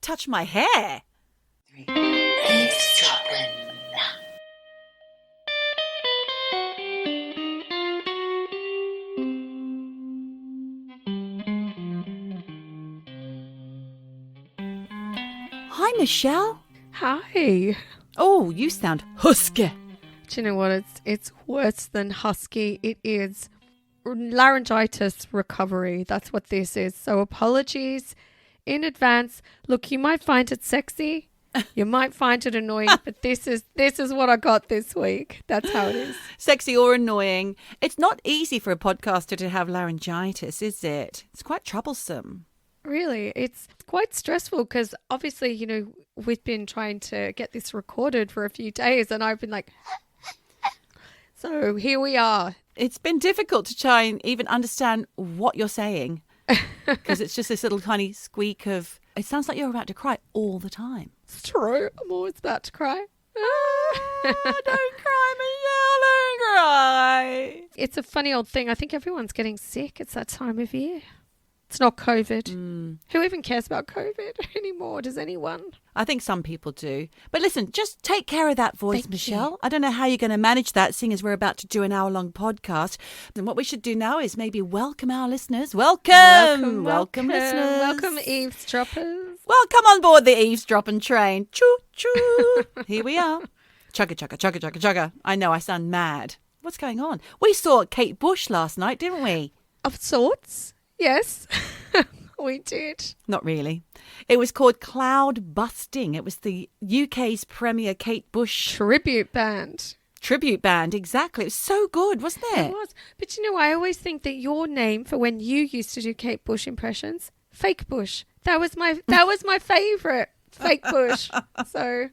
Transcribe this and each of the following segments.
touch my hair. Eavesdroppin. Hi, Michelle. Hi. Oh, you sound husky. Do you know what? It's worse than husky. It is laryngitis recovery. That's what this is. So apologies in advance. Look, you might find it sexy. You might find it annoying, but this is what I got this week. That's how it is. Sexy or annoying. It's not easy for a podcaster to have laryngitis, is it? It's quite troublesome. Really, it's quite stressful because obviously, you know, we've been trying to get this recorded for a few days and I've been like, so here we are. It's been difficult to try and even understand what you're saying because it's just this little tiny squeak of, it sounds like you're about to cry all the time. It's true. I'm always about to cry. Don't cry, Michelle, don't cry. It's a funny old thing. I think everyone's getting sick. It's that time of year. It's not COVID. Who even cares about COVID anymore? Does anyone? I think some people do. But listen, just take care of that voice, Thank Michelle. you. I don't know how you're going to manage that, seeing as we're about to do an hour-long podcast. And what we should do now is maybe welcome our listeners. Welcome, listeners. Welcome, eavesdroppers. Well, come on board the eavesdropping train. Choo, choo. Here we are. Chugga, chugga, chugga, chugga, chugga. I know, I sound mad. What's going on? We saw Kate Bush last night, didn't we? Of sorts. Yes, we did. Not really. It was called Cloud Busting. It was the UK's premier Kate Bush Tribute band. tribute band. Exactly. It was so good, wasn't it? It was. But you know, I always think that your name for when you used to do Kate Bush impressions, Fake Bush. That was my favourite, Fake Bush. So...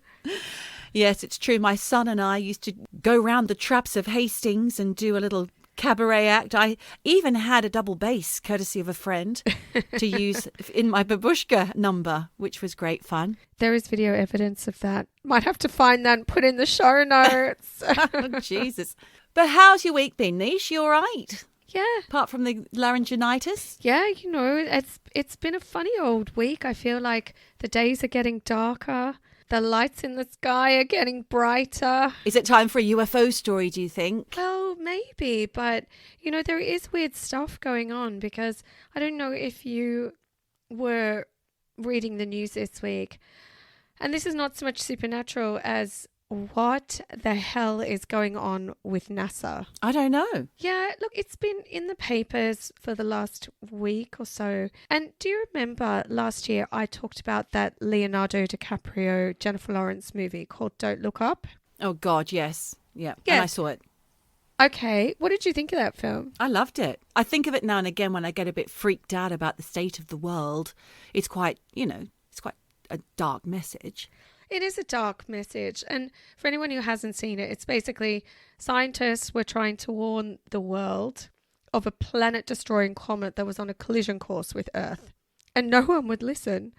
Yes, it's true. My son and I used to go round the traps of Hastings and do a little cabaret act. I even had a double bass, courtesy of a friend, to use in my babushka number, which was great fun. There is video evidence of that. Might have to find that and put in the show notes. Oh, Jesus. But how's your week been, Nish? You all right? Yeah. Apart from the laryngitis? Yeah, you know, it's been a funny old week. I feel like the days are getting darker. The lights in the sky are getting brighter. Is it time for a UFO story, do you think? Well, maybe, but, you know, there is weird stuff going on because I don't know if you were reading the news this week. And this is not so much supernatural as what the hell is going on with NASA? I don't know. Yeah, look, it's been in the papers for the last week or so. And do you remember last year I talked about that Leonardo DiCaprio, Jennifer Lawrence movie called Don't Look Up? Oh, God, yes. Yeah, Yeah. and I saw it. Okay, what did you think of that film? I loved it. I think of it now and again when I get a bit freaked out about the state of the world. It's quite, you know, it's quite a dark message. It is a dark message. And for anyone who hasn't seen it, it's basically scientists were trying to warn the world of a planet-destroying comet that was on a collision course with Earth. And no one would listen.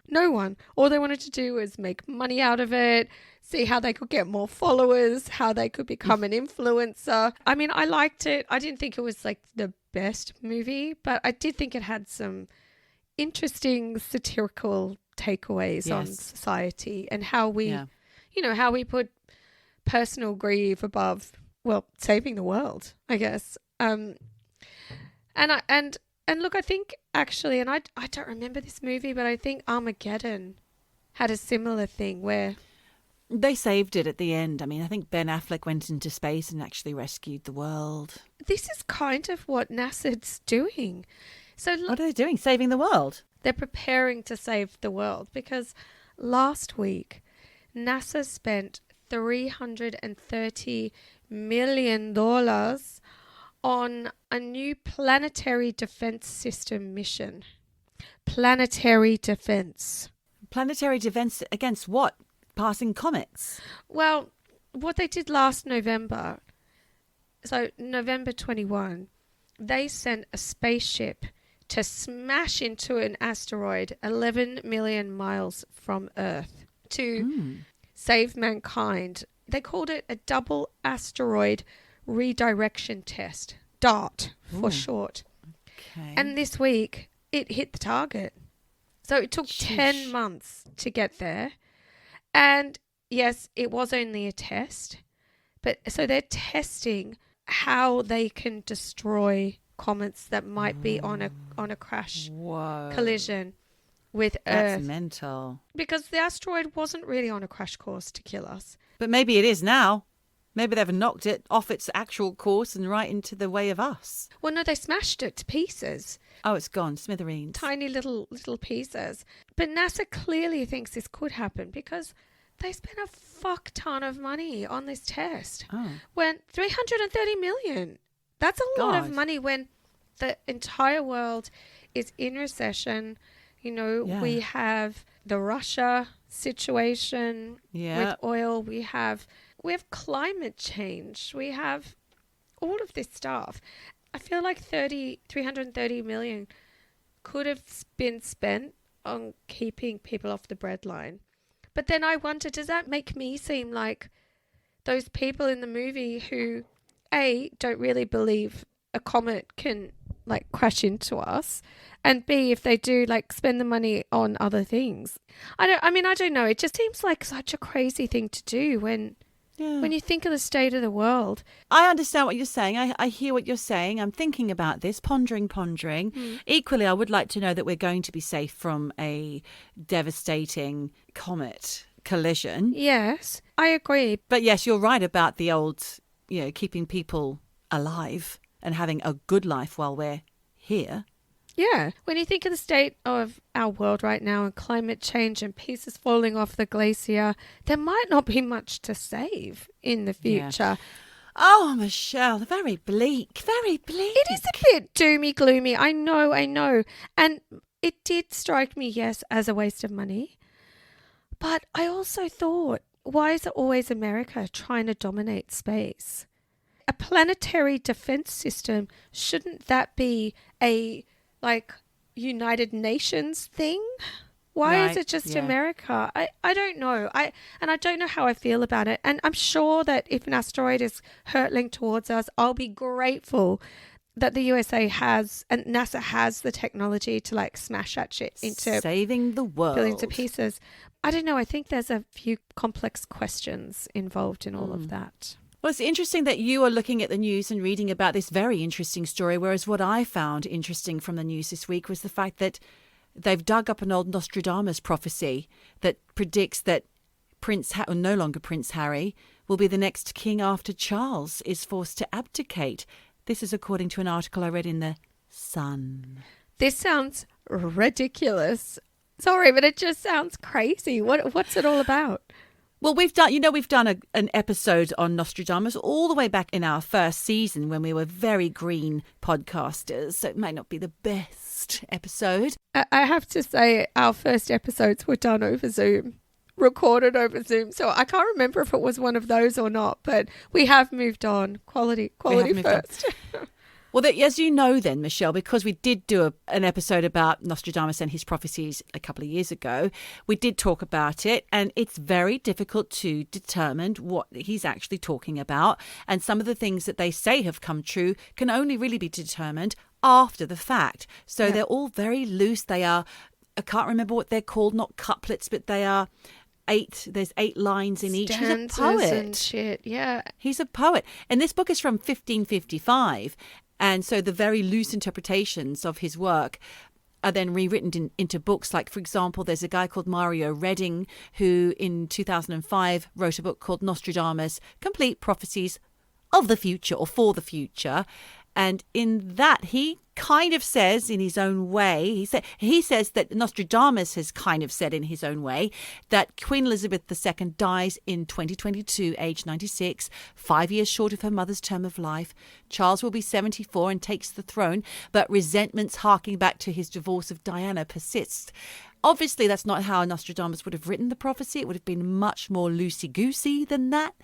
No one. All they wanted to do was make money out of it, see how they could get more followers, how they could become an influencer. I mean, I liked it. I didn't think it was like the best movie, but I did think it had some interesting satirical takeaways on society and how we, you know, how we put personal grief above, well, saving the world, I guess. And look, I think actually, and I don't remember this movie, but I think Armageddon had a similar thing where they saved it at the end. I mean, I think Ben Affleck went into space and actually rescued the world. This is kind of what NASA's doing. So what are they doing? Saving the world? They're preparing to save the world because last week NASA spent $330 million on a new planetary defense system mission. Planetary defense. Planetary defense against what? Passing comets? Well, what they did last November, so November 21, they sent a spaceship to smash into an asteroid 11 million miles from Earth to save mankind. They called it a double asteroid redirection test, DART for short. Okay. And this week, it hit the target. So it took 10 months to get there. And yes, it was only a test. But so they're testing how they can destroy comets that might be on a crash collision with Earth. That's mental. Because the asteroid wasn't really on a crash course to kill us. But maybe it is now. Maybe they've knocked it off its actual course and right into the way of us. Well, no, they smashed it to pieces. Oh, it's gone. Smithereens. Tiny little pieces. But NASA clearly thinks this could happen because they spent a fuck ton of money on this test. Oh. When 330 million. That's a lot of God. money when the entire world is in recession. You know, we have the Russia situation with oil. We have climate change. We have all of this stuff. I feel like 330 million could have been spent on keeping people off the breadline. But then I wonder, does that make me seem like those people in the movie who, A, don't really believe a comet can like crash into us, and B, if they do, like spend the money on other things? I don't know. It just seems like such a crazy thing to do when you think of the state of the world. I understand what you're saying. I hear what you're saying. I'm thinking about this, pondering. Equally, I would like to know that we're going to be safe from a devastating comet collision. Yes, I agree. But yes, you're right about the old, keeping people alive and having a good life while we're here. Yeah. When you think of the state of our world right now and climate change and pieces falling off the glacier, there might not be much to save in the future. Yeah. Oh, Michelle, very bleak, very bleak. It is a bit doomy, gloomy. I know. And it did strike me, yes, as a waste of money. But I also thought, why is it always America trying to dominate space? A planetary defense system, shouldn't that be a United Nations thing? Why is it just America? I don't know. I don't know how I feel about it. And I'm sure that if an asteroid is hurtling towards us, I'll be grateful that the USA has and NASA has the technology to smash that shit into saving the world, billions of pieces. I don't know. I think there's a few complex questions involved in all of that. Well, it's interesting that you are looking at the news and reading about this very interesting story, whereas what I found interesting from the news this week was the fact that they've dug up an old Nostradamus prophecy that predicts that no longer Prince Harry, will be the next king after Charles is forced to abdicate. This is according to an article I read in The Sun. This sounds ridiculous. Sorry, but it just sounds crazy. What's it all about? Well, we've done an episode on Nostradamus all the way back in our first season when we were very green podcasters, so it might not be the best episode. I have to say our first episodes were done over Zoom, recorded over Zoom, so I can't remember if it was one of those or not, but we have moved on. Quality first. Well, as you know then, Michelle, because we did do an episode about Nostradamus and his prophecies a couple of years ago, we did talk about it, and it's very difficult to determine what he's actually talking about. And some of the things that they say have come true can only really be determined after the fact. So they're all very loose. They are, I can't remember what they're called, not couplets, but they are... There's 8 lines in each. He's a poet. And shit, yeah. He's a poet. And this book is from 1555. And so the very loose interpretations of his work are then rewritten into books. Like, for example, there's a guy called Mario Redding who in 2005 wrote a book called Nostradamus, Complete Prophecies of the Future or for the Future. And in that, he kind of says in his own way, he says that Nostradamus has kind of said in his own way that Queen Elizabeth II dies in 2022, age 96, 5 years short of her mother's term of life. Charles will be 74 and takes the throne, but resentments harking back to his divorce of Diana persists. Obviously, that's not how Nostradamus would have written the prophecy. It would have been much more loosey-goosey than that.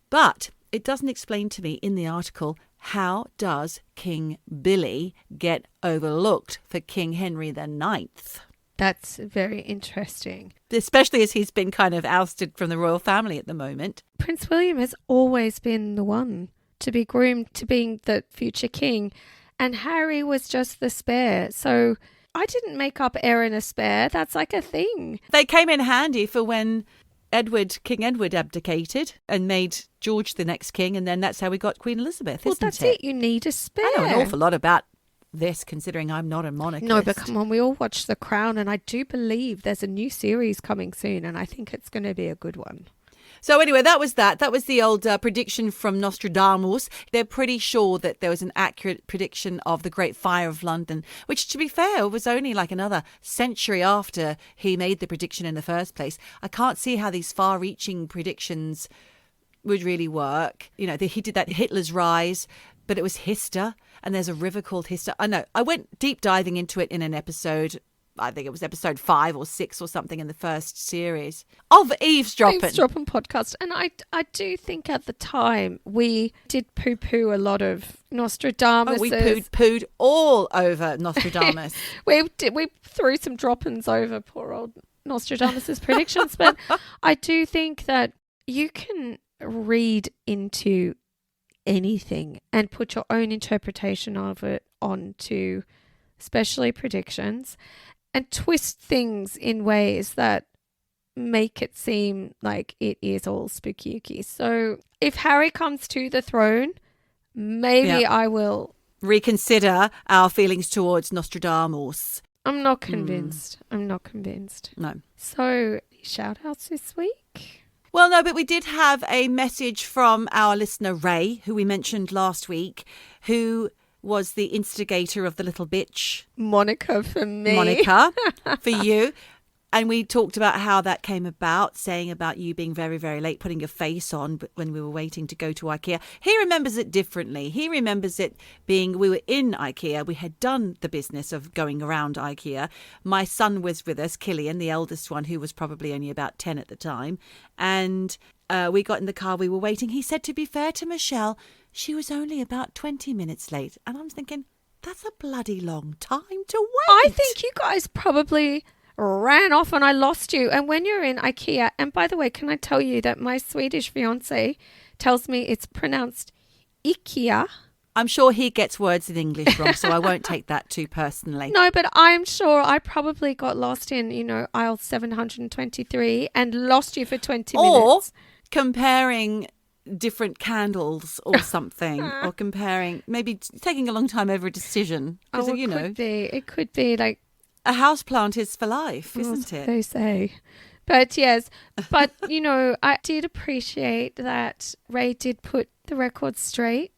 But it doesn't explain to me in the article, how does King Billy get overlooked for King Henry IX? That's very interesting. Especially as he's been kind of ousted from the royal family at the moment. Prince William has always been the one to be groomed to being the future king. And Harry was just the spare. So I didn't make up heir and a spare. That's like a thing. They came in handy for when King Edward abdicated and made George the next king, and then that's how we got Queen Elizabeth, Well, isn't that's it? it. You need a spare. I know an awful lot about this, considering I'm not a monarchist. No, but come on, we all watch The Crown, and I do believe there's a new series coming soon, and I think it's going to be a good one. So anyway, that was that. That was the old prediction from Nostradamus. They're pretty sure that there was an accurate prediction of the Great Fire of London, which, to be fair, was only like another century after he made the prediction in the first place. I can't see how these far-reaching predictions would really work. You know, he did that Hitler's rise, but it was Hister, and there's a river called Hister. I know. I went deep diving into it in an episode. I think it was episode 5 or 6 or something in the first series of Eavesdroppin. Eavesdroppin podcast. And I do think at the time we did poo-poo a lot of Nostradamus. Oh, we pooed all over Nostradamus. We threw some droppings over poor old Nostradamus's predictions. But I do think that you can read into anything and put your own interpretation of it onto, especially predictions, and twist things in ways that make it seem like it is all spooky. So if Harry comes to the throne, maybe I will reconsider our feelings towards Nostradamus. I'm not convinced. I'm not convinced. No. So shout outs this week? Well, no, but we did have a message from our listener, Ray, who we mentioned last week, who was the instigator of the little bitch. Monica for me. Monica for you. And we talked about how that came about, saying about you being very, very late, putting your face on when we were waiting to go to IKEA. He remembers it differently. He remembers it being, we were in IKEA. We had done the business of going around IKEA. My son was with us, Killian, the eldest one, who was probably only about 10 at the time. And we got in the car, we were waiting. He said, to be fair to Michelle, she was only about 20 minutes late. And I'm thinking, that's a bloody long time to wait. I think you guys probably ran off and I lost you. And when you're in IKEA, and by the way, can I tell you that my Swedish fiance tells me it's pronounced IKEA? I'm sure he gets words in English wrong, so I won't take that too personally. No, but I'm sure I probably got lost in, aisle 723 and lost you for 20 minutes. Or comparing different candles or something, or comparing, maybe taking a long time over a decision. Oh, it could be like a house plant is for life, isn't it? They say. But yes, I did appreciate that Ray did put the record straight,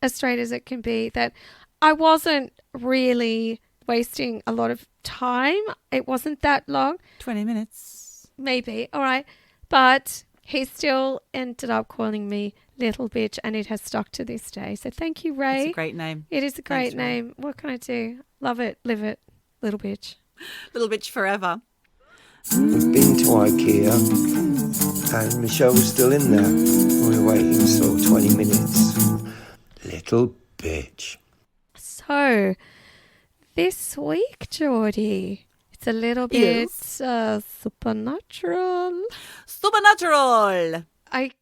as straight as it can be, that I wasn't really wasting a lot of time. It wasn't that long. 20 minutes. Maybe. All right. But he still ended up calling me little bitch, and it has stuck to this day. So thank you, Ray. It's a great name. It is a great Thanks, name. Ray. What can I do? Love it. Live it. Little bitch. Little bitch forever. We've been to IKEA and Michelle was still in there. We were waiting sort of 20 minutes. Little bitch. So, this week, Geordie, it's a little bit supernatural. Supernatural. I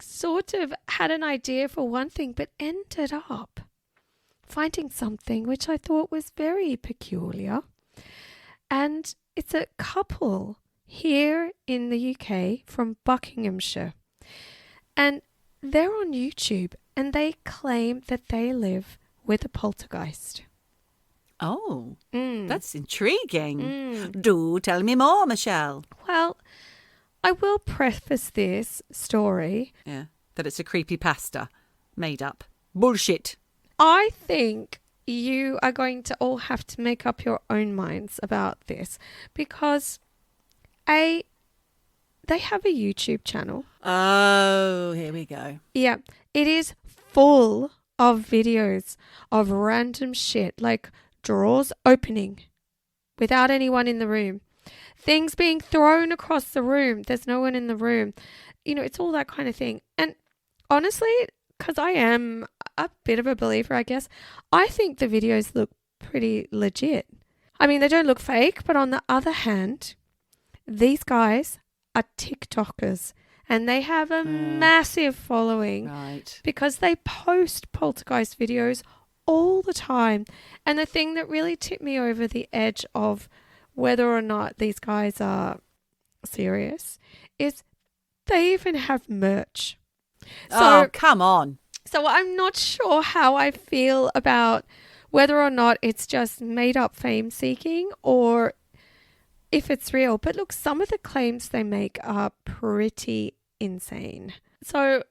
sort of had an idea for one thing, but ended up finding something which I thought was very peculiar. And it's a couple here in the UK from Buckinghamshire. And they're on YouTube and they claim that they live with a poltergeist. Oh, that's intriguing. Mm. Do tell me more, Michelle. Well, I will preface this story. Yeah, that it's a creepypasta made up. Bullshit. I think you are going to all have to make up your own minds about this because they have a YouTube channel. Oh, here we go. Yeah, it is full of videos of random shit, like drawers opening without anyone in the room, things being thrown across the room, there's no one in the room. It's all that kind of thing. And honestly, because I am a bit of a believer, I guess, I think the videos look pretty legit. I mean, they don't look fake, but on the other hand, these guys are TikTokers and they have a massive following Right. because they post poltergeist videos all the time. And the thing that really tipped me over the edge of whether or not these guys are serious is they even have merch. Oh, come on. So I'm not sure how I feel about whether or not it's just made up fame seeking or if it's real. But look, some of the claims they make are pretty insane. So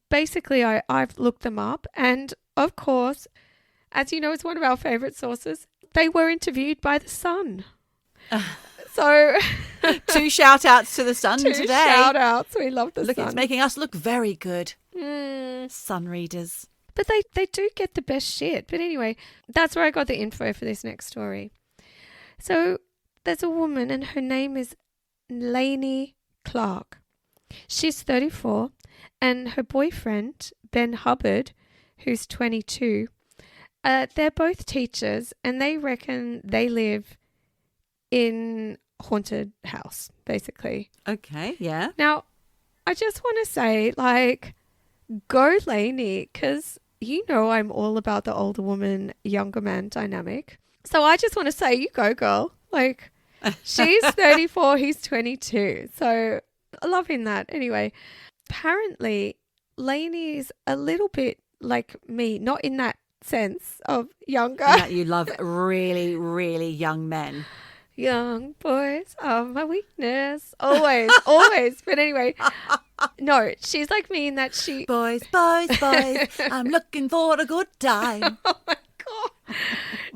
basically, I've looked them up. And of course, as you know, it's one of our favorite sources. They were interviewed by The Sun. So 2 shout outs to The Sun 2 today. shout outs. We love The Look, Sun. it's making us look very good. Sun readers. But they do get the best shit. But anyway, that's where I got the info for this next story. So there's a woman and her name is Lainey Clark. She's 34 and her boyfriend, Ben Hubbard, who's 22, they're both teachers and they reckon they live in haunted house, basically. Okay, yeah. Now, I just want to say, like, go Lainey, because you know I'm all about the older woman, younger man dynamic. So I just want to say, you go, girl. Like, she's 34, he's 22. So loving that. Anyway, apparently, Lainey's a little bit like me, not in that sense of younger. And that you love really, really young men. Young boys are my weakness. Always, always. But anyway, no, she's like me in that she... Boys, boys, boys, I'm looking for a good time. Oh my God.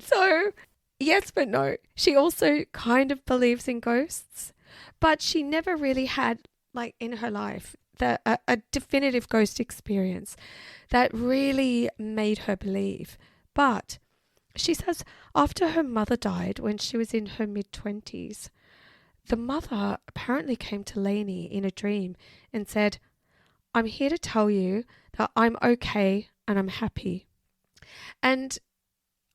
So, yes, but no. She also kind of believes in ghosts, but she never really had, like, in her life, a definitive ghost experience that really made her believe. But she says after her mother died when she was in her mid-20s, the mother apparently came to Lainey in a dream and said, I'm here to tell you that I'm okay and I'm happy. And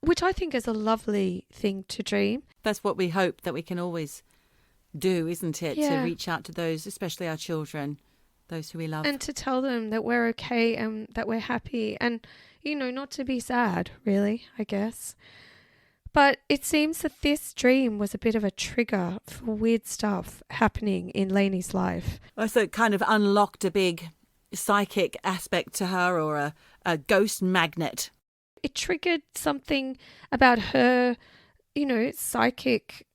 which I think is a lovely thing to dream. That's what we hope that we can always do, isn't it? Yeah. To reach out to those, especially our children, those who we love. And to tell them that we're okay and that we're happy and, you know, not to be sad, really, I guess. But it seems that this dream was a bit of a trigger for weird stuff happening in Lainey's life. So it kind of unlocked a big psychic aspect to her, or a ghost magnet. It triggered something about her, you know, psychic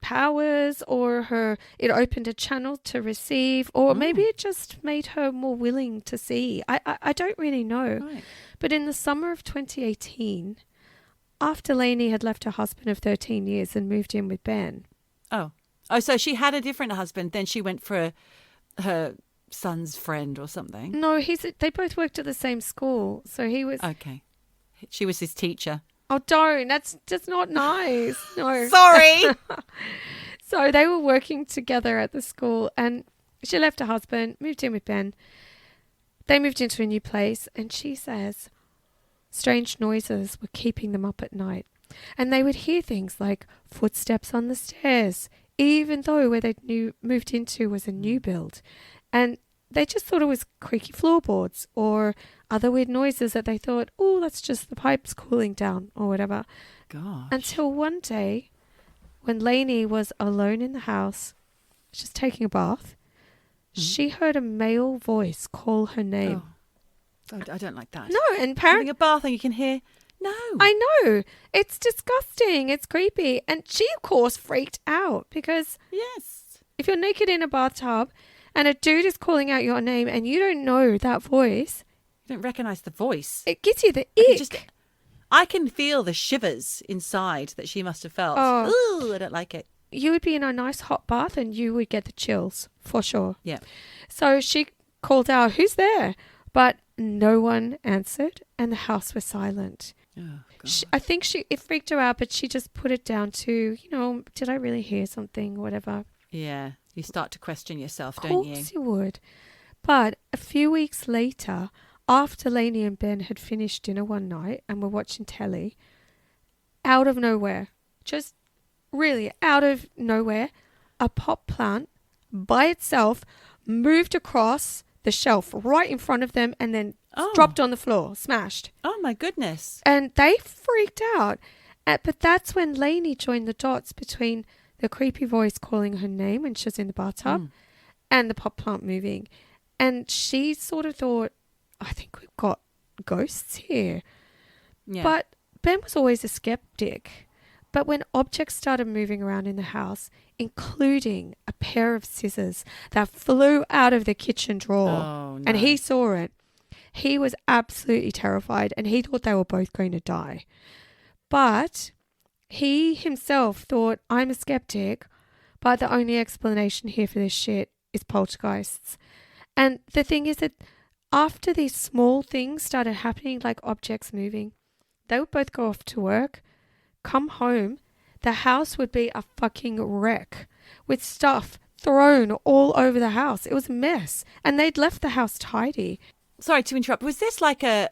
powers, or it opened a channel to receive, or maybe it just made her more willing to see. I don't really know. Right. But in the summer of 2018, after Lainey had left her husband of 13 years and moved in with Ben. Oh, so she had a different husband, then she went for her son's friend or something. No, they both worked at the same school. So he was... Okay. She was his teacher. Oh, don't. That's just not nice. No. Sorry. So they were working together at the school and she left her husband, moved in with Ben. They moved into a new place and she says strange noises were keeping them up at night. And they would hear things like footsteps on the stairs, even though where they'd moved into was a new build. And they just thought it was creaky floorboards or other weird noises that they thought, oh, that's just the pipes cooling down or whatever. Gosh. Until one day when Lainey was alone in the house, just taking a bath, she heard a male voice call her name. Oh, I don't like that. No, and Having apparently... a bath and you can hear, no. I know. It's disgusting. It's creepy. And she, of course, freaked out because Yes. if you're naked in a bathtub and a dude is calling out your name and you don't know that voice, You don't recognise the voice. it gives you the I ick. can I can feel the shivers inside that she must have felt. Oh. Ooh, I don't like it. You would be in a nice hot bath and you would get the chills for sure. Yeah. So she called out, who's there? But no one answered and the house was silent. Oh, God. I think it freaked her out, but she just put it down to, you know, did I really hear something, whatever. Yeah. You start to question yourself, Of don't you? course you would. But a few weeks later, after Lainey and Ben had finished dinner one night and were watching telly, out of nowhere, just really out of nowhere, a pot plant by itself moved across the shelf right in front of them and then dropped on the floor, smashed. Oh, my goodness. And they freaked out. But that's when Lainey joined the dots between the creepy voice calling her name when she was in the bathtub and the pot plant moving. And she sort of thought, I think we've got ghosts here. Yeah. But Ben was always a skeptic. But when objects started moving around in the house, including a pair of scissors that flew out of the kitchen drawer, and he saw it, he was absolutely terrified and he thought they were both going to die. But he himself thought, I'm a skeptic, but the only explanation here for this shit is poltergeists. And the thing is that after these small things started happening, like objects moving, they would both go off to work, come home, the house would be a fucking wreck with stuff thrown all over the house. It was a mess. And they'd left the house tidy. Sorry to interrupt. Was this like a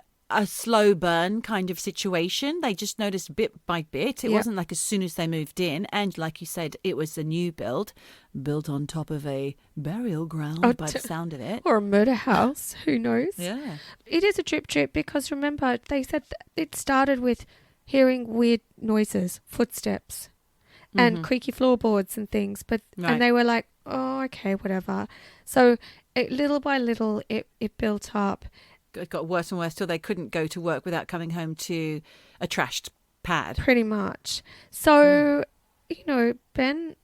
slow burn kind of situation? They just noticed bit by bit. It wasn't like as soon as they moved in. And like you said, it was a new built on top of a burial ground by the sound of it. Or a murder house. Who knows? Yeah. It is a drip because remember, they said it started with hearing weird noises, footsteps and creaky floorboards and things. But and they were like, oh, okay, whatever. So little by little, it built up. It got worse and worse till they couldn't go to work without coming home to a trashed pad. Pretty much. So, Ben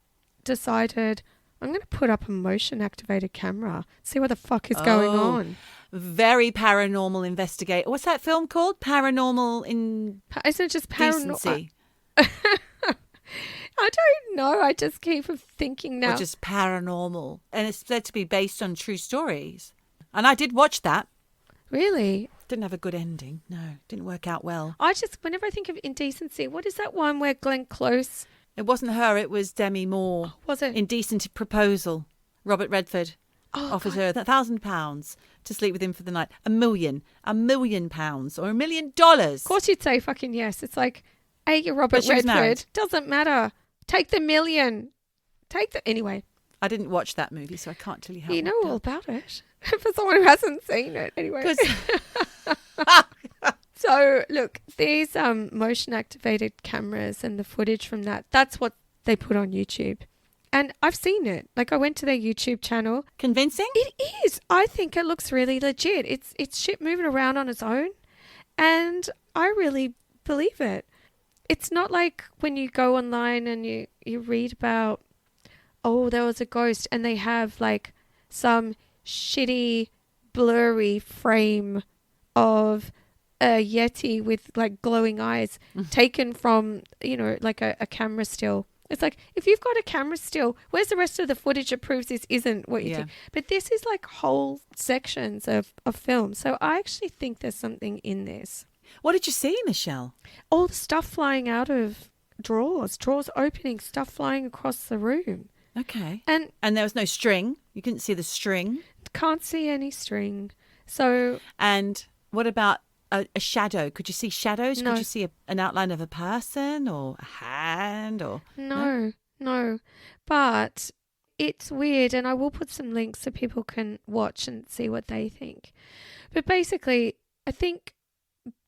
decided, I'm going to put up a motion-activated camera, see what the fuck is going on. Very paranormal investigate. What's that film called? Paranormal Isn't it just paranormal? I don't know. I just keep thinking now. Or just paranormal. And it's said to be based on true stories. And I did watch that. Really? Didn't have a good ending. No, didn't work out well. Whenever I think of Indecency, what is that one where Glenn Close? It wasn't her, it was Demi Moore. Was it? Indecent Proposal. Robert Redford offers her £1,000 to sleep with him for the night. £1 million or $1 million. Of course you'd say fucking yes. It's like, hey, you're Robert Redford. Doesn't matter. Take the $1 million. Anyway. I didn't watch that movie, so I can't tell you how. You know all about it. For someone who hasn't seen it, anyway. So, look, these motion-activated cameras and the footage from that's what they put on YouTube. And I've seen it. Like, I went to their YouTube channel. Convincing? It is. I think it looks really legit. It's shit moving around on its own. And I really believe it. It's not like when you go online and you read about, there was a ghost, and they have, like, some shitty, blurry frame of a Yeti with, like, glowing eyes taken from, like a camera still. It's like, if you've got a camera still, where's the rest of the footage that proves this isn't what you think? But this is like whole sections of film. So I actually think there's something in this. What did you see, Michelle? All the stuff flying out of drawers opening, stuff flying across the room. Okay. And there was no string. You couldn't see the string. Can't see any string. So. And what about a shadow? Could you see shadows? No. Could you see an outline of a person or a hand or? No. But it's weird, and I will put some links so people can watch and see what they think. But basically, I think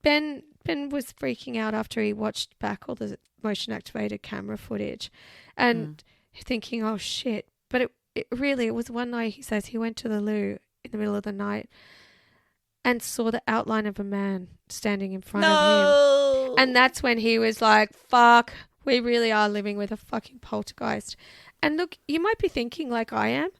Ben was freaking out after he watched back all the motion-activated camera footage and thinking, oh, shit. But it was one night, he says, he went to the loo in the middle of the night and saw the outline of a man standing in front of him. And that's when he was like, fuck, we really are living with a fucking poltergeist. And look, you might be thinking like I am,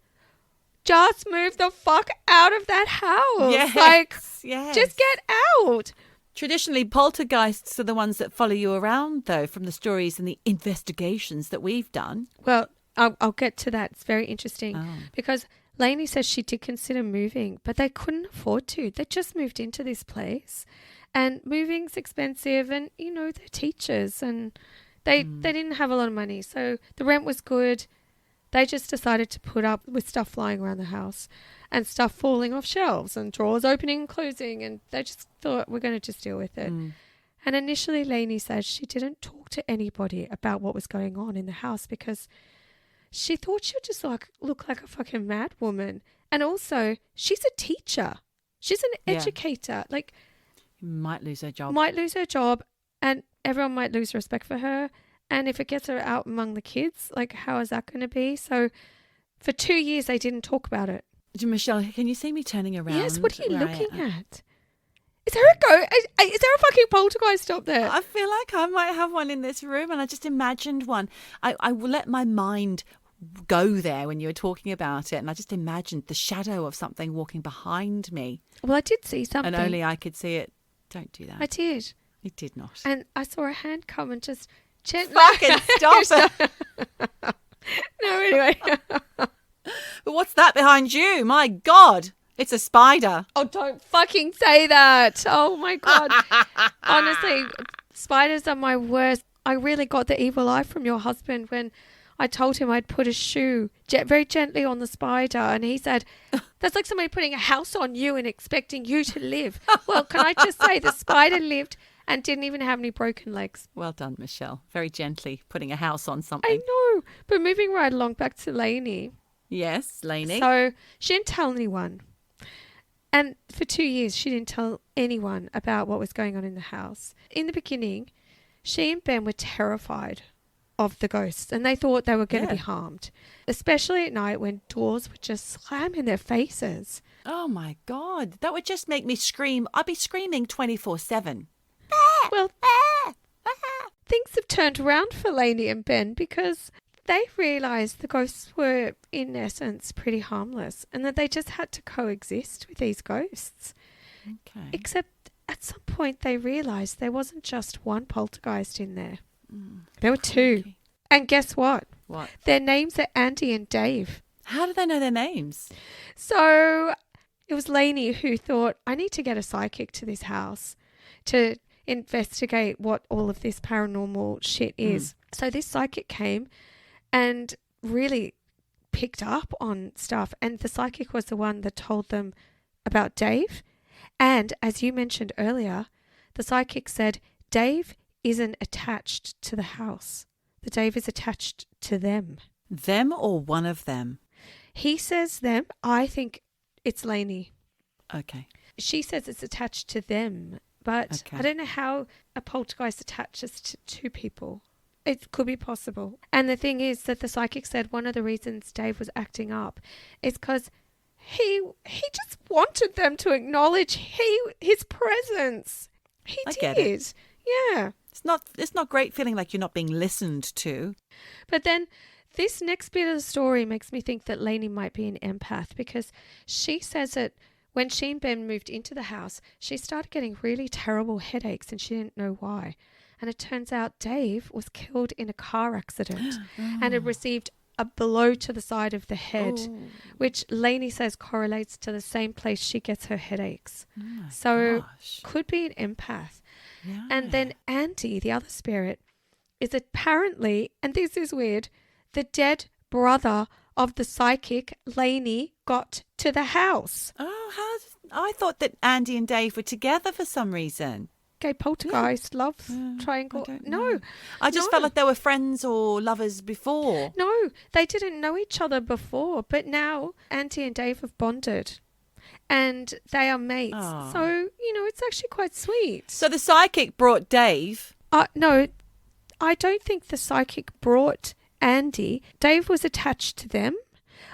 just move the fuck out of that house. Yes. Just get out. Traditionally, poltergeists are the ones that follow you around, though, from the stories and the investigations that we've done. Well, I'll get to that. It's very interesting because Lainey says she did consider moving, but they couldn't afford to. They just moved into this place, and moving's expensive, and they're teachers, and they didn't have a lot of money, so the rent was good. They just decided to put up with stuff flying around the house and stuff falling off shelves and drawers opening and closing, and they just thought, we're going to just deal with it. And initially, Lainey says she didn't talk to anybody about what was going on in the house because she thought she'd just look like a fucking mad woman. And also, she's a teacher. She's an Yeah. educator. Like, Might lose her job. might lose her job, and everyone might lose respect for her. And if it gets her out among the kids, like, how is that going to be? So for 2 years, they didn't talk about it. Michelle, can you see me turning around? Yes, what are you where I looking am? at? Is there a fucking poltergeist up there? I feel like I might have one in this room, and I just imagined one. I will let my mind go there when you were talking about it, and I just imagined the shadow of something walking behind me, Well, I did see something. and only I could see it. Don't do that. I did. It did not. And I saw a hand come and just gently. Fucking stop it. No, anyway. But what's that behind you? My God, it's a spider. Oh, don't fucking say that. Oh, my God. Honestly, spiders are my worst. I really got the evil eye from your husband when I told him I'd put a shoe very gently on the spider. And he said, that's like somebody putting a house on you and expecting you to live. Well, can I just say the spider lived and didn't even have any broken legs. Well done, Michelle. Very gently putting a house on something. I know. But moving right along back to Lainey. Yes, Lainey. So she didn't tell anyone. And for 2 years, she didn't tell anyone about what was going on in the house. In the beginning, she and Ben were terrified of the ghosts and they thought they were going to be harmed, especially at night when doors would just slam in their faces. Oh, my God. That would just make me scream. I'd be screaming 24/7. Well, things have turned around for Lainey and Ben because they realised the ghosts were, in essence, pretty harmless and that they just had to coexist with these ghosts. Okay. Except at some point they realised there wasn't just one poltergeist in there. There were two. Okay. And guess what? What? Their names are Andy and Dave. How do they know their names? So it was Lainey who thought, I need to get a psychic to this house to investigate what all of this paranormal shit is. So this psychic came and really picked up on stuff. And the psychic was the one that told them about Dave. And as you mentioned earlier, the psychic said Dave isn't attached to the house. The Dave is attached to them. Them or one of them? He says them. I think it's Lainey. Okay. She says it's attached to them. But Okay. I don't know how a poltergeist attaches to two people. It could be possible. And the thing is that the psychic said one of the reasons Dave was acting up is because he just wanted them to acknowledge his presence. He I did. get it. Yeah. It's not great feeling like you're not being listened to. But then this next bit of the story makes me think that Lainey might be an empath because she says that when she and Ben moved into the house, she started getting really terrible headaches and she didn't know why. And it turns out Dave was killed in a car accident and had received a blow to the side of the head, which Lainey says correlates to the same place she gets her headaches. Oh my So gosh. could be an empath. Yeah. And then Andy, the other spirit, is apparently, and this is weird, the dead brother of the psychic Lainey got to the house. I thought that Andy and Dave were together for some reason. Gay poltergeist, love, triangle. I don't No. know. I just felt like they were friends or lovers before. No, they didn't know each other before, but now Andy and Dave have bonded. And they are mates. Oh. So, it's actually quite sweet. So the psychic brought Dave. No, I don't think the psychic brought Andy. Dave was attached to them.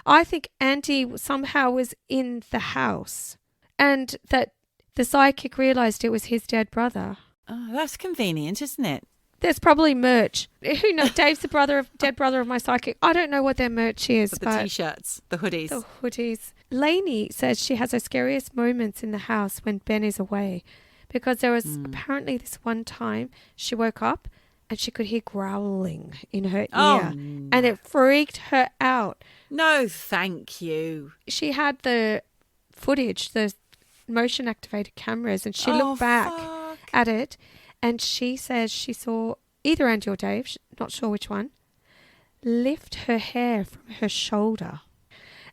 I think Andy somehow was in the house and that the psychic realised it was his dead brother. Oh, that's convenient, isn't it? There's probably merch. Who knows? Dave's the dead brother of my psychic. I don't know what their merch is. But the but T-shirts, the hoodies. the hoodies. Lainey says she has her scariest moments in the house when Ben is away because there was apparently this one time she woke up and she could hear growling in her ear and it freaked her out. No, thank you. She had the footage, the motion activated cameras, and she looked back at it and she says she saw either Andy or Dave, not sure which one, lift her hair from her shoulder.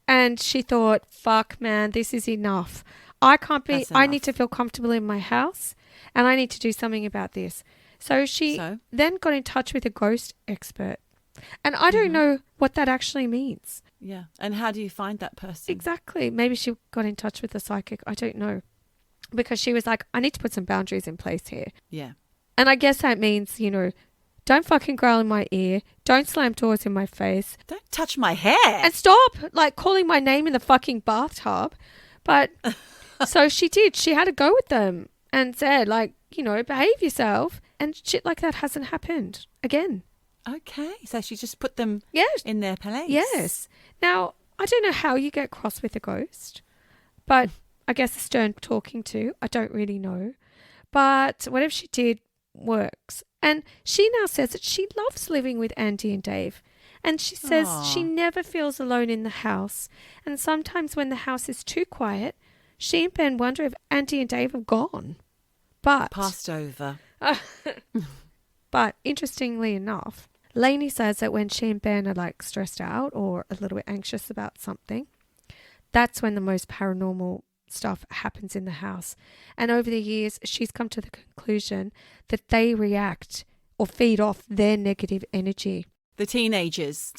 And she thought, fuck, man, this is enough. I need to feel comfortable in my house and I need to do something about this. So she then got in touch with a ghost expert. And I don't know what that actually means. Yeah. And how do you find that person? Exactly. Maybe she got in touch with the psychic. I don't know. Because she was like, I need to put some boundaries in place here. Yeah. And I guess that means, don't fucking growl in my ear. Don't slam doors in my face. Don't touch my hair. And stop, calling my name in the fucking bathtub. But so she did. She had to go with them and said, behave yourself. And shit like that hasn't happened again. Okay. So she just put them in their place. Yes. Now, I don't know how you get cross with a ghost, but I guess a stern talking to. I don't really know. But whatever she did works. And she now says that she loves living with Andy and Dave. And she says she never feels alone in the house. And sometimes when the house is too quiet, she and Ben wonder if Andy and Dave have gone. But passed over. But interestingly enough, Lainey says that when she and Ben are stressed out or a little bit anxious about something, that's when the most paranormal stuff happens in the house. And over the years, she's come to the conclusion that they react or feed off their negative energy. The teenagers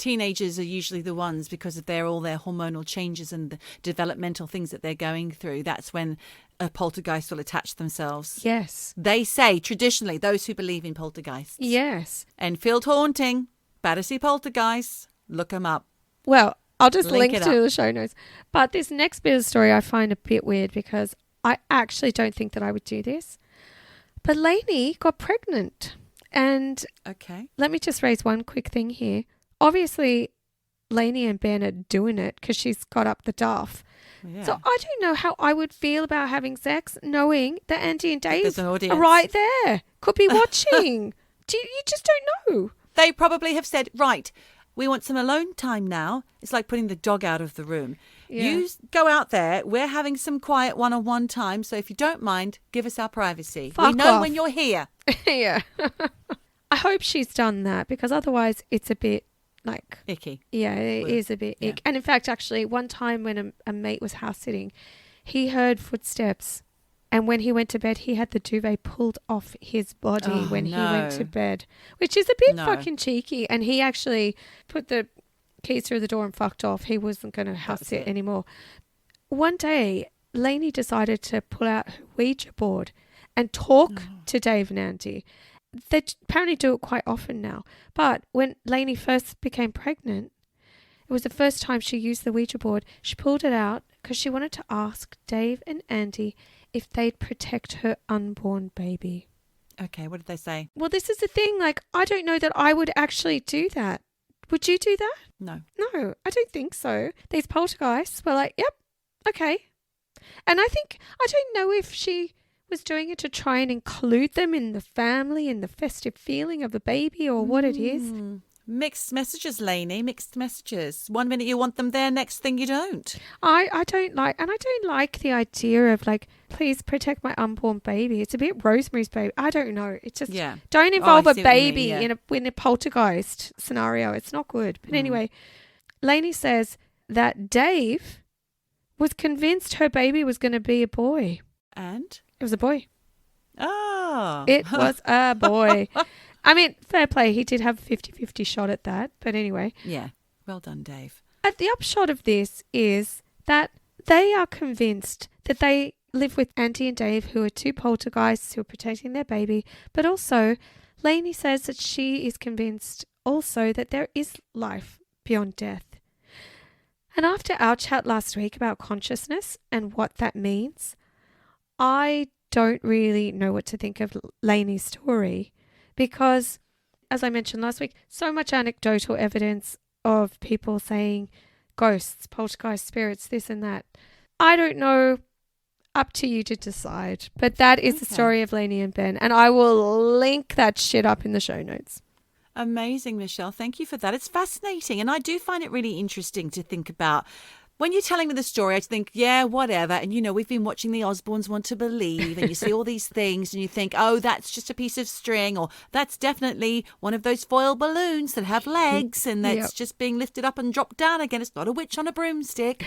are usually the ones, because of all their hormonal changes and the developmental things that they're going through. That's when a poltergeist will attach themselves. Yes. They say traditionally, those who believe in poltergeists. Yes. Enfield haunting, Battersea poltergeists, look them up. Well, I'll just link it to up. the show notes. But this next bit of the story I find a bit weird because I actually don't think that I would do this. But Lainey got pregnant. And okay, let me just raise one quick thing here. Obviously, Lainey and Ben are doing it because she's got up the duff. Yeah. So I don't know how I would feel about having sex knowing that Andy and Dave There's an audience. are right there. Could be watching. You just don't know. They probably have said, right, we want some alone time now. It's like putting the dog out of the room. Yeah. You go out there. We're having some quiet one-on-one time. So if you don't mind, give us our privacy. Fuck we know off. when you're here. Yeah. I hope she's done that because otherwise it's a bit icky. Yeah, it is a bit ick. And in fact, actually, one time when a mate was house sitting, he heard footsteps. And when he went to bed, he had the duvet pulled off his body he went to bed, which is a bit fucking cheeky. And he actually put the keys through the door and fucked off. He wasn't going to house sit anymore. One day, Lainey decided to pull out her Ouija board and talk to Dave and Andy. They apparently do it quite often now. But when Lainey first became pregnant, it was the first time she used the Ouija board. She pulled it out because she wanted to ask Dave and Andy if they'd protect her unborn baby. Okay, what did they say? Well, this is the thing. I don't know that I would actually do that. Would you do that? No. No, I don't think so. These poltergeists were like, yep, okay. And I don't know if she was doing it to try and include them in the family and the festive feeling of the baby or what it is. Mixed messages, Lainey, mixed messages. 1 minute you want them there, next thing you don't. I don't like the idea of please protect my unborn baby. It's a bit Rosemary's Baby. I don't know. It's just don't involve a baby in a poltergeist scenario. It's not good. But anyway, Lainey says that Dave was convinced her baby was going to be a boy. And? It was a boy. Oh. It was a boy. I mean, fair play. He did have a 50-50 shot at that. But anyway. Yeah. Well done, Dave. The upshot of this is that they are convinced that they live with Andy and Dave, who are two poltergeists who are protecting their baby. But also, Lainey says that she is convinced also that there is life beyond death. And after our chat last week about consciousness and what that means, I don't really know what to think of Lainey's story because, as I mentioned last week, so much anecdotal evidence of people saying ghosts, poltergeist spirits, this and that. I don't know. Up to you to decide. But that is the story of Lainey and Ben. And I will link that shit up in the show notes. Amazing, Michelle. Thank you for that. It's fascinating. And I do find it really interesting to think about. When you're telling me the story, I think, yeah, whatever. And, we've been watching the Osbournes Want To Believe and you see all these things and you think, oh, that's just a piece of string or that's definitely one of those foil balloons that have legs and that's just being lifted up and dropped down again. It's not a witch on a broomstick.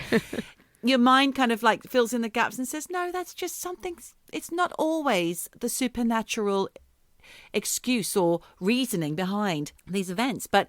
Your mind kind of fills in the gaps and says, no, that's just something. It's not always the supernatural excuse or reasoning behind these events. But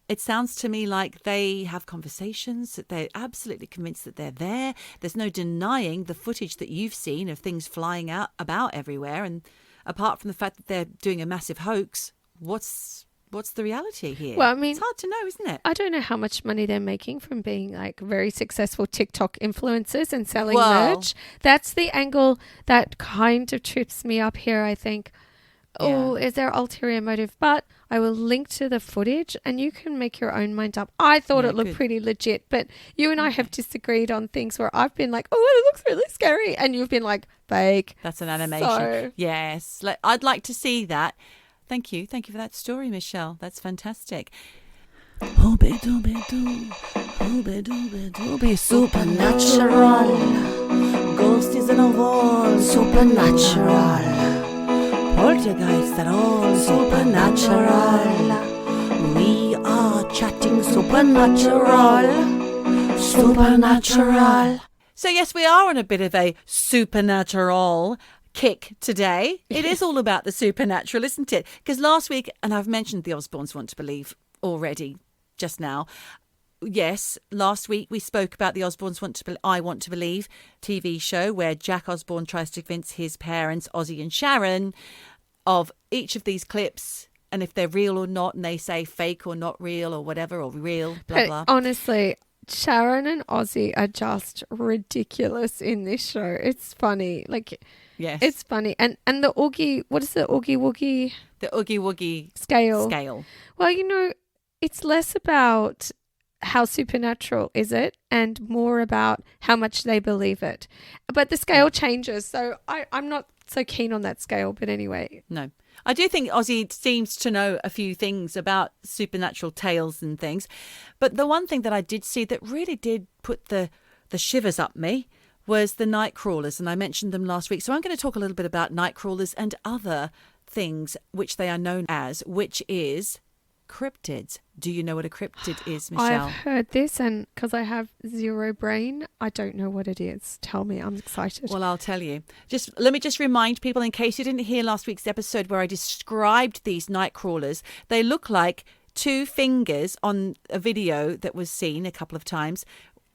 It sounds to me like they have conversations, that they're absolutely convinced that they're there. There's no denying the footage that you've seen of things flying out about everywhere. And apart from the fact that they're doing a massive hoax, what's the reality here? Well, I mean, it's hard to know, isn't it? I don't know how much money they're making from being like very successful TikTok influencers and selling merch. That's the angle that kind of trips me up here, I think. Oh, is there ulterior motive? But I will link to the footage and you can make your own mind up. I thought it looked pretty legit, but you and I have disagreed on things where I've been like, oh, it looks really scary. And you've been like, fake. That's an animation. So, yes. I'd like to see that. Thank you. Thank you for that story, Michelle. That's fantastic. Hooby supernatural. Ghost is in a wall. Supernatural. Poltergeists at all. Supernatural. We are chatting supernatural. Supernatural. So yes, we are on a bit of a supernatural kick today. It is all about the supernatural, isn't it? Because last week, and I've mentioned the Osbournes Want To Believe already just now. Yes, last week we spoke about the Osbournes I Want To Believe TV show where Jack Osbourne tries to convince his parents, Ozzy and Sharon, of each of these clips and if they're real or not, and they say fake or not real or whatever, or real, blah, blah. Honestly, Sharon and Ozzy are just ridiculous in this show. It's funny. Yes. It's funny. And the Oogie, what is the Oogie Woogie? The Oogie Woogie scale. Well, it's less about how supernatural is it and more about how much they believe it. But the scale changes. So I'm not so keen on that scale. But anyway. No. I do think Ozzy seems to know a few things about supernatural tales and things. But the one thing that I did see that really did put the shivers up me was the night crawlers. And I mentioned them last week. So I'm going to talk a little bit about night crawlers and other things which they are known as, which is cryptids. Do you know what a cryptid is, Michelle? I've heard this, and because I have zero brain, I don't know what it is. Tell me, I'm excited. Well, I'll tell you. Let me remind people, in case you didn't hear last week's episode where I described these night crawlers, they look like two fingers on a video that was seen a couple of times.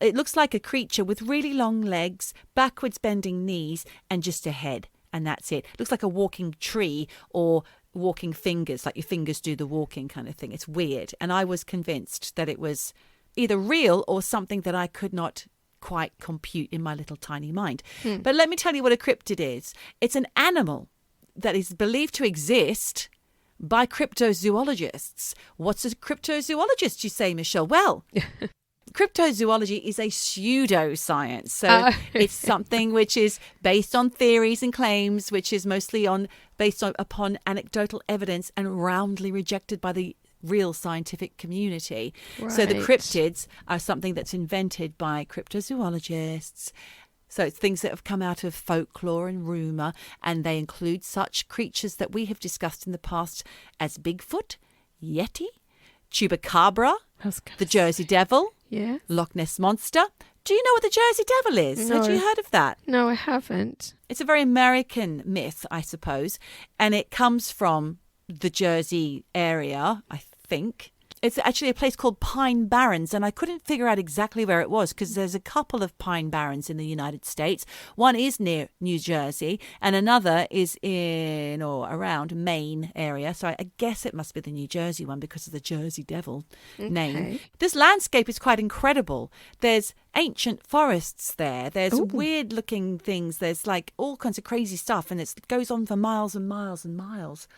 It looks like a creature with really long legs, backwards bending knees, and just a head. And that's it. Looks like a walking tree or walking fingers, like your fingers do the walking kind of thing. It's weird. And I was convinced that it was either real or something that I could not quite compute in my little tiny mind. But let me tell you what a cryptid is. It's an animal that is believed to exist by cryptozoologists. What's a cryptozoologist, you say, Michelle? Well, cryptozoology is a pseudoscience. So it's something which is based on theories and claims, which is mostly upon anecdotal evidence and roundly rejected by the real scientific community. Right. So the cryptids are something that's invented by cryptozoologists. So it's things that have come out of folklore and rumour, and they include such creatures that we have discussed in the past as Bigfoot, Yeti, Chupacabra, the Jersey Devil, yes. Loch Ness Monster. Do you know what the Jersey Devil is? No. Had you heard of that? No, I haven't. It's a very American myth, I suppose, and it comes from the Jersey area, I think. It's actually a place called Pine Barrens, and I couldn't figure out exactly where it was because there's a couple of Pine Barrens in the United States. One is near New Jersey, and another is in or around Maine area. So I guess it must be the New Jersey one because of the Jersey Devil name. This landscape is quite incredible. There's ancient forests there. There's weird-looking things. There's like all kinds of crazy stuff, and it goes on for miles and miles and miles.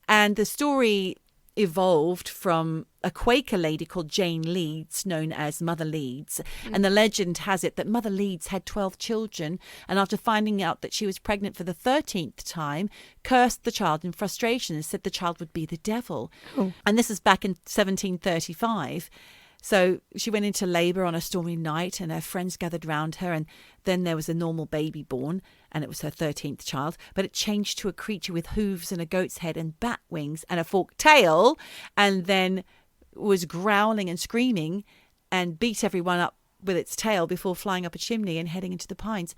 And the story evolved from a Quaker lady called Jane Leeds, known as Mother Leeds. And the legend has it that Mother Leeds had 12 children, and after finding out that she was pregnant for the 13th time, cursed the child in frustration and said the child would be the devil. And this is back in 1735. So she went into labour on a stormy night, and her friends gathered round her, and then there was a normal baby born, and it was her 13th child, but it changed to a creature with hooves and a goat's head and bat wings and a forked tail, and then was growling and screaming and beat everyone up with its tail before flying up a chimney and heading into the pines.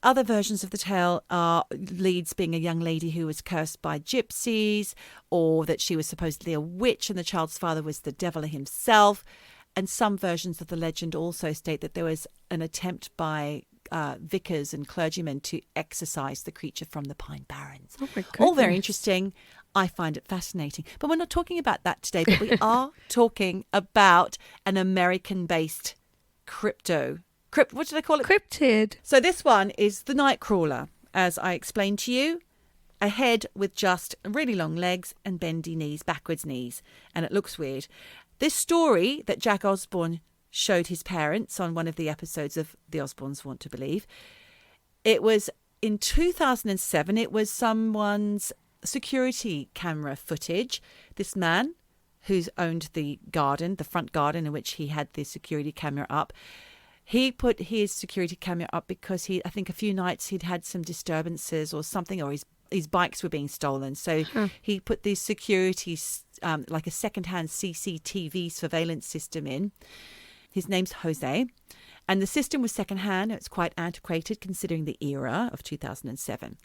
Other versions of the tale are leads being a young lady who was cursed by gypsies, or that she was supposedly a witch and the child's father was the devil himself. And some versions of the legend also state that there was an attempt by vicars and clergymen to exorcise the creature from the Pine Barrens. Oh my goodness. All very interesting. I find it fascinating. But we're not talking about that today, but we are talking about an American-based what did I call it? Cryptid. So this one is the Nightcrawler, as I explained to you. A head with just really long legs and bendy knees, backwards knees, and it looks weird. This story that Jack Osbourne showed his parents on one of the episodes of The Osbournes Want To Believe, it was in 2007. It was someone's security camera footage. This man who's owned the garden, the front garden in which he had the security camera up, he put his security camera up because I think a few nights he'd had some disturbances or something, or his bikes were being stolen. So he put these security, like a secondhand CCTV surveillance system in. His name's Jose. And the system was secondhand. It's quite antiquated considering the era of 2007.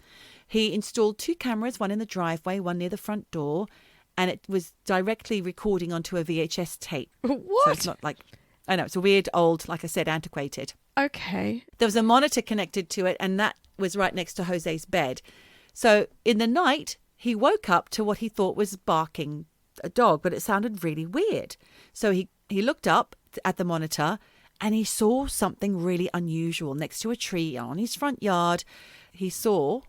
He installed 2 cameras, one in the driveway, one near the front door, and it was directly recording onto a VHS tape. What? So it's not like, I know, it's a weird, old, like I said, antiquated. Okay. There was a monitor connected to it, and that was right next to Jose's bed. So in the night, he woke up to what he thought was barking a dog, but it sounded really weird. So he looked up at the monitor, and he saw something really unusual next to a tree on his front yard. He saw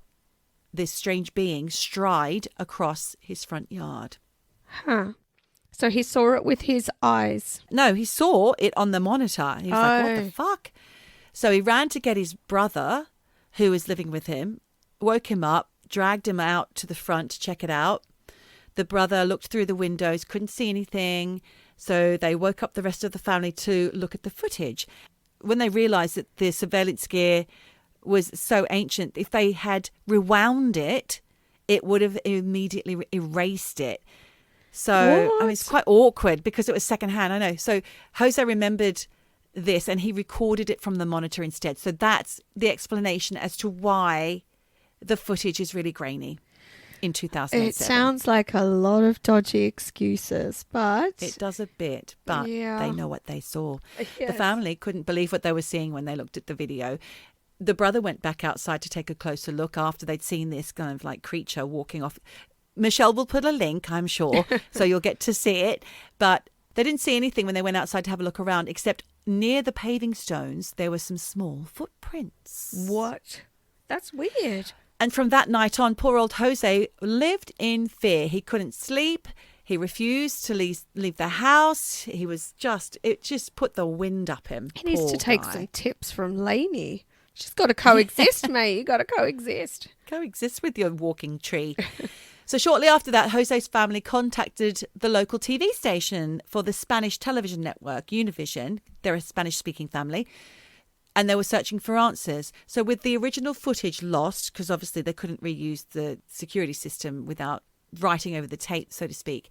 this strange being stride across his front yard. Huh. So he saw it with his eyes. No, he saw it on the monitor. He was like, what the fuck? So he ran to get his brother, who was living with him, woke him up, dragged him out to the front to check it out. The brother looked through the windows, couldn't see anything. So they woke up the rest of the family to look at the footage. When they realized that the surveillance gear was so ancient, if they had rewound it, it would have immediately erased it. So, I mean, it's quite awkward because it was secondhand, I know. So Jose remembered this and he recorded it from the monitor instead. So that's the explanation as to why the footage is really grainy in 2007. It sounds like a lot of dodgy excuses, but... It does a bit, but they know what they saw. Yes. The family couldn't believe what they were seeing when they looked at the video. The brother went back outside to take a closer look after they'd seen this kind of like creature walking off. Michelle will put a link, I'm sure, so you'll get to see it. But they didn't see anything when they went outside to have a look around, except near the paving stones, there were some small footprints. What? That's weird. And from that night on, poor old Jose lived in fear. He couldn't sleep. He refused to leave the house. It just put the wind up him. He needs to take some tips from Lainey. She's got to coexist, mate. You got to coexist. Coexist with your walking tree. So shortly after that, Jose's family contacted the local TV station for the Spanish television network, Univision. They're a Spanish-speaking family. And they were searching for answers. So with the original footage lost, because obviously they couldn't reuse the security system without writing over the tape, so to speak,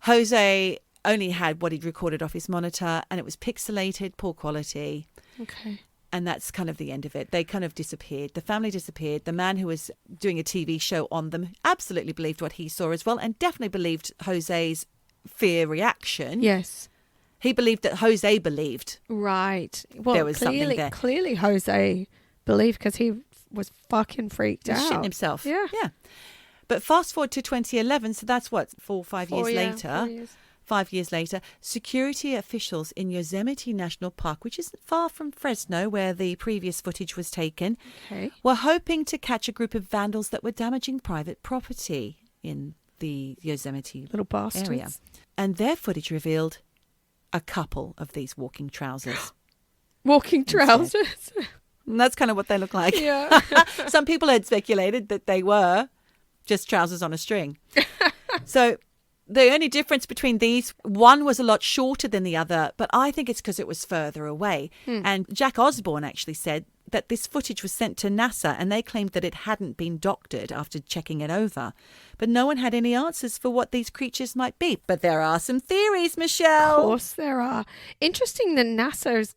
Jose only had what he'd recorded off his monitor, and it was pixelated, poor quality. Okay. And that's kind of the end of it. They kind of disappeared. The family disappeared. The man who was doing a TV show on them absolutely believed what he saw as well, and definitely believed Jose's fear reaction. Yes. He believed that Jose believed. Right. Well, there was something there. Clearly Jose believed because he was fucking freaked out. Shitting himself. Yeah. Yeah. But fast forward to 2011, so that's what, 4 or 5 years later. 4 years. 5 years later, security officials in Yosemite National Park, which isn't far from Fresno, where the previous footage was taken, were hoping to catch a group of vandals that were damaging private property in the Yosemite Little bastards. area. And their footage revealed a couple of these walking trousers. Walking trousers. And that's kind of what they look like. Yeah. Some people had speculated that they were just trousers on a string. So the only difference between these, one was a lot shorter than the other, but I think it's because it was further away. And Jack Osbourne actually said that this footage was sent to NASA and they claimed that it hadn't been doctored after checking it over. But no one had any answers for what these creatures might be. But there are some theories, Michelle. Of course there are. Interesting that NASA's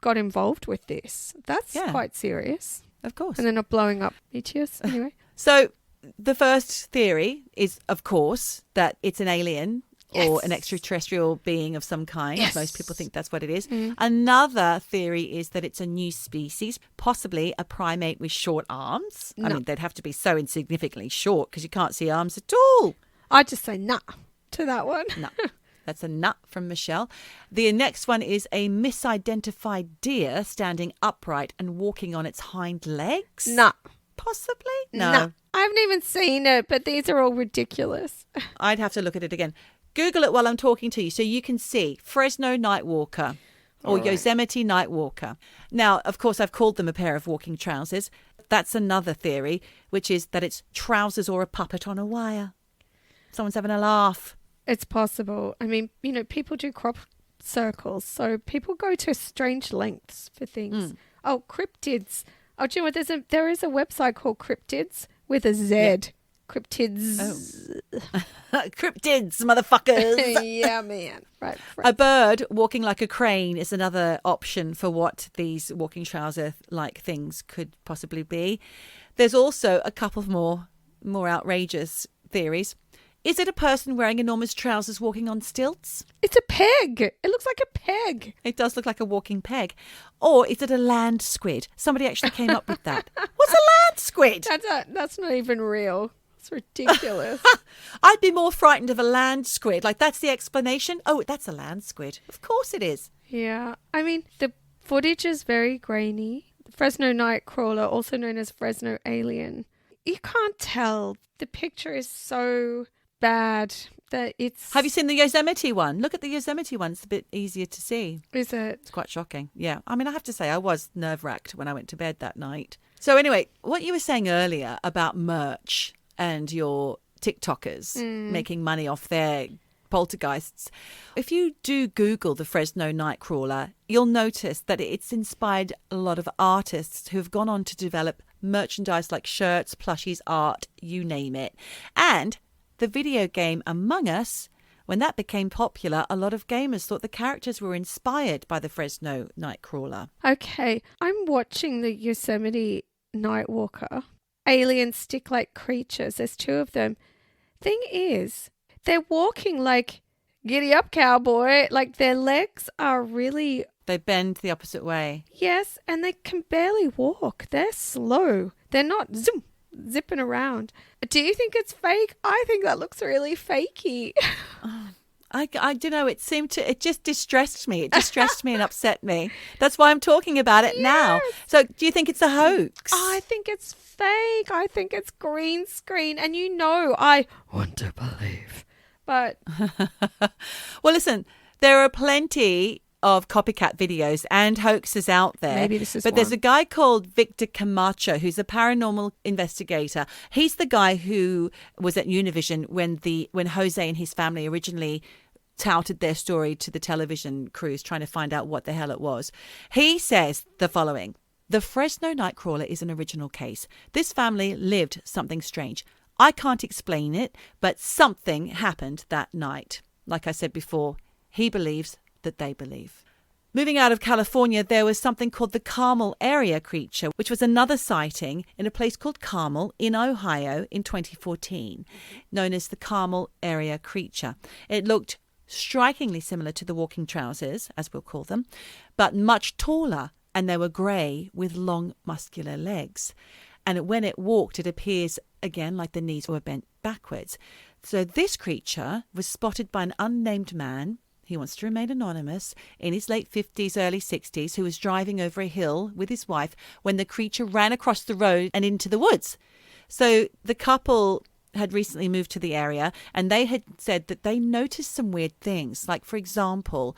got involved with this. That's quite serious. Of course. And they're not blowing up meteors anyway. So the first theory is, of course, that it's an alien or an extraterrestrial being of some kind. Yes. Most people think that's what it is. Another theory is that it's a new species, possibly a primate with short arms. I mean, they'd have to be so insignificantly short because you can't see arms at all. I'd just say nah to that one. No. That's a nut from Michelle. The next one is a misidentified deer standing upright and walking on its hind legs. Nah. Possibly? No. Nah. I haven't even seen it, but these are all ridiculous. I'd have to look at it again. Google it while I'm talking to you so you can see Fresno Night Walker or Yosemite Night Walker. Now, of course, I've called them a pair of walking trousers. That's another theory, which is that it's trousers or a puppet on a wire. Someone's having a laugh. It's possible. I mean, you know, people do crop circles, so people go to strange lengths for things. Oh, cryptids. Oh, do you know what? There is a website called Cryptids with a Z. Yep. Cryptids. Oh. Cryptids, motherfuckers. Yeah, man. Right. A bird walking like a crane is another option for what these walking trouser-like things could possibly be. There's also a couple more outrageous theories. Is it a person wearing enormous trousers walking on stilts? It's a peg. It looks like a peg. It does look like a walking peg. Or is it a land squid? Somebody actually came up with that. What's a land squid? That's not even real. It's ridiculous. I'd be more frightened of a land squid. Like, that's the explanation? Oh, that's a land squid. Of course it is. Yeah. I mean, the footage is very grainy. The Fresno Night Crawler, also known as Fresno Alien. You can't tell. The picture is so bad that it's... Have you seen the Yosemite one? Look at the Yosemite one. It's a bit easier to see. Is it? It's quite shocking. Yeah. I mean, I have to say I was nerve-wracked when I went to bed that night. So anyway, what you were saying earlier about merch and your TikTokers making money off their poltergeists. If you do Google the Fresno Nightcrawler, you'll notice that it's inspired a lot of artists who have gone on to develop merchandise like shirts, plushies, art, you name it. And the video game Among Us, when that became popular, a lot of gamers thought the characters were inspired by the Fresno Nightcrawler. Okay, I'm watching the Yosemite Nightwalker. Alien stick-like creatures. There's two of them. Thing is, they're walking like, giddy up, cowboy. Like, their legs are really... They bend the opposite way. Yes, and they can barely walk. They're slow. They're not zipping around. Do you think it's fake? I think that looks really fakey. I don't know. It just distressed me. It distressed me and upset me. That's why I'm talking about it now. So do you think it's a hoax? I think it's fake. I think it's green screen. And you know, I want to believe. But... Well, listen, there are plenty of copycat videos and hoaxes out there. Maybe this is But one. there's a guy called Victor Camacho who's a paranormal investigator. He's the guy who was at Univision when Jose and his family originally touted their story to the television crews trying to find out what the hell it was. He says the following: the Fresno Nightcrawler is an original case. This family lived something strange. I can't explain it, but something happened that night. Like I said before, he believes that they believe. Moving out of California, there was something called the Carmel area creature, which was another sighting in a place called Carmel in Ohio in 2014, known as the Carmel area creature. It looked strikingly similar to the walking trousers, as we'll call them, but much taller, and they were grey with long muscular legs. And when it walked, it appears again like the knees were bent backwards. So this creature was spotted by an unnamed man. He wants to remain anonymous, in his late 50s, early 60s, who was driving over a hill with his wife when the creature ran across the road and into the woods. So the couple had recently moved to the area, and they had said that they noticed some weird things. Like, for example,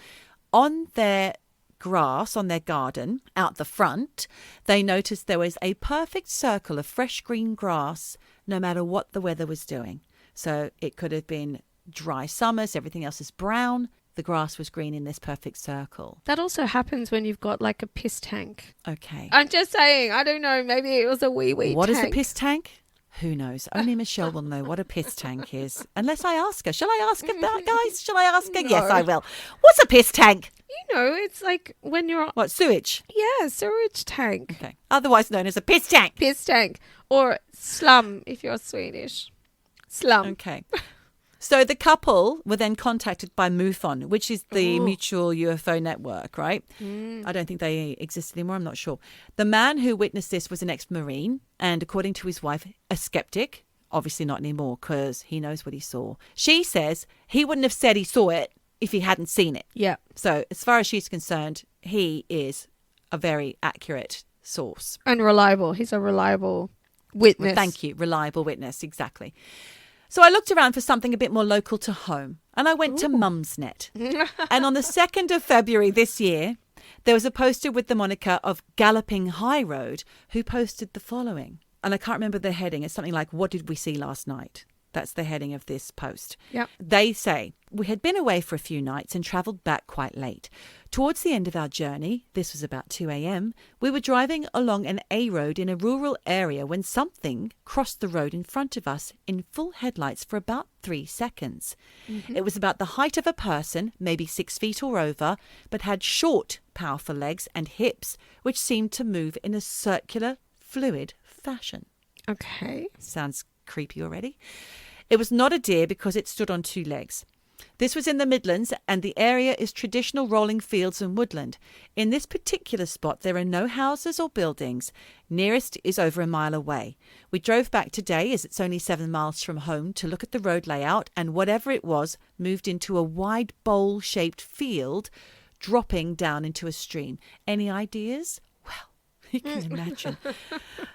on their grass, on their garden, out the front, they noticed there was a perfect circle of fresh green grass, no matter what the weather was doing. So it could have been dry summers, everything else is brown. The grass was green in this perfect circle. that also happens when you've got like a piss tank. Okay. I'm just saying, I don't know, maybe it was a wee What tank. is a piss tank? Who knows? Only Michelle will know what a piss tank is. Unless I ask her. Shall I ask her that, guys? Shall I ask her? No. Yes, I will. What's a piss tank? You know, it's like when you're... What, sewage? Yeah, sewage tank. Okay. Otherwise known as a piss tank. Piss tank. Or slum, if you're Swedish. Slum. Okay. So the couple were then contacted by MUFON, which is the Mutual UFO Network, right? I don't think they exist anymore. I'm not sure. The man who witnessed this was an ex-Marine and, according to his wife, a skeptic. Obviously not anymore because he knows what he saw. She says he wouldn't have said he saw it if he hadn't seen it. Yeah. So as far as she's concerned, he is a very accurate source. And reliable. He's a reliable witness. Well, thank you. Reliable witness. Exactly. So I looked around for something a bit more local to home and I went to Mumsnet. And on the 2nd of February this year, there was a poster with the moniker of Galloping High Road who posted the following. And I can't remember the heading. It's something like, what did we see last night? That's the heading of this post. Yep. They say, we had been away for a few nights and travelled back quite late. Towards the end of our journey, this was about 2 a.m, we were driving along an A road in a rural area when something crossed the road in front of us in full headlights for about 3 seconds. It was about the height of a person, maybe 6 feet or over, but had short, powerful legs and hips, which seemed to move in a circular, fluid fashion. Okay. Sounds creepy already. It was not a deer because it stood on 2 legs. This was in the Midlands and the area is traditional rolling fields and woodland. In this particular spot, there are no houses or buildings. Nearest is over a mile away. We drove back today as it's only 7 miles from home to look at the road layout and whatever it was moved into a wide bowl-shaped field dropping down into a stream. Any ideas? You can imagine.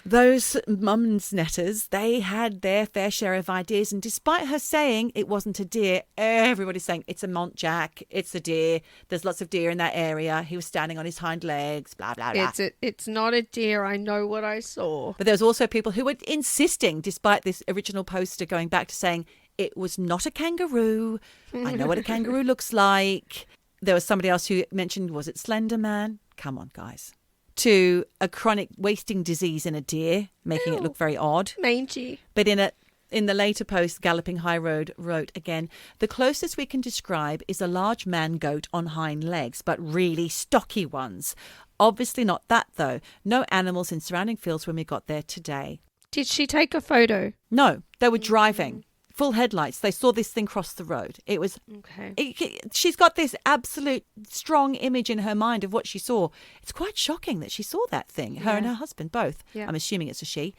Those Mumsnetters, they had their fair share of ideas. And despite her saying it wasn't a deer, everybody's saying it's a Montjack, it's a deer. There's lots of deer in that area. He was standing on his hind legs, blah, blah, blah. It's not a deer. I know what I saw. But there's also people who were insisting, despite this original poster going back to saying it was not a kangaroo. I know what a kangaroo looks like. There was somebody else who mentioned, was it Slender Man? Come on, guys. To a chronic wasting disease in a deer, making it look very odd. Mangy. But in the later post, Galloping High Road wrote again, the closest we can describe is a large man goat on hind legs, but really stocky ones. Obviously not that, though. No animals in surrounding fields when we got there today. Did she take a photo? No, they were driving. Full headlights. They saw this thing cross the road. It was Okay. She's got this absolute strong image in her mind of what she saw. It's quite shocking that she saw that thing, her and her husband both. Yeah. I'm assuming it's a she.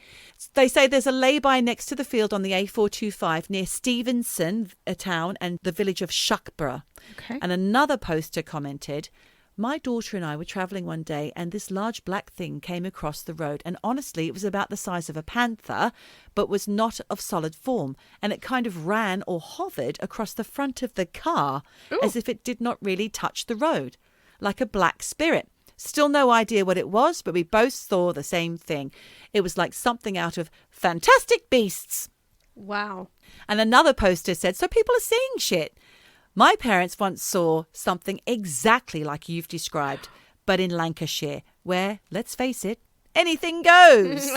They say there's a lay-by next to the field on the A425 near Stevenson, a town, and the village of Shuckburgh. Okay. And another poster commented, my daughter and I were travelling one day and this large black thing came across the road and honestly it was about the size of a panther but was not of solid form and it kind of ran or hovered across the front of the car as if it did not really touch the road, like a black spirit. Still no idea what it was, but we both saw the same thing. It was like something out of Fantastic Beasts. Wow. And another poster said, so people are seeing shit. My parents once saw something exactly like you've described, but in Lancashire, where, let's face it, anything goes.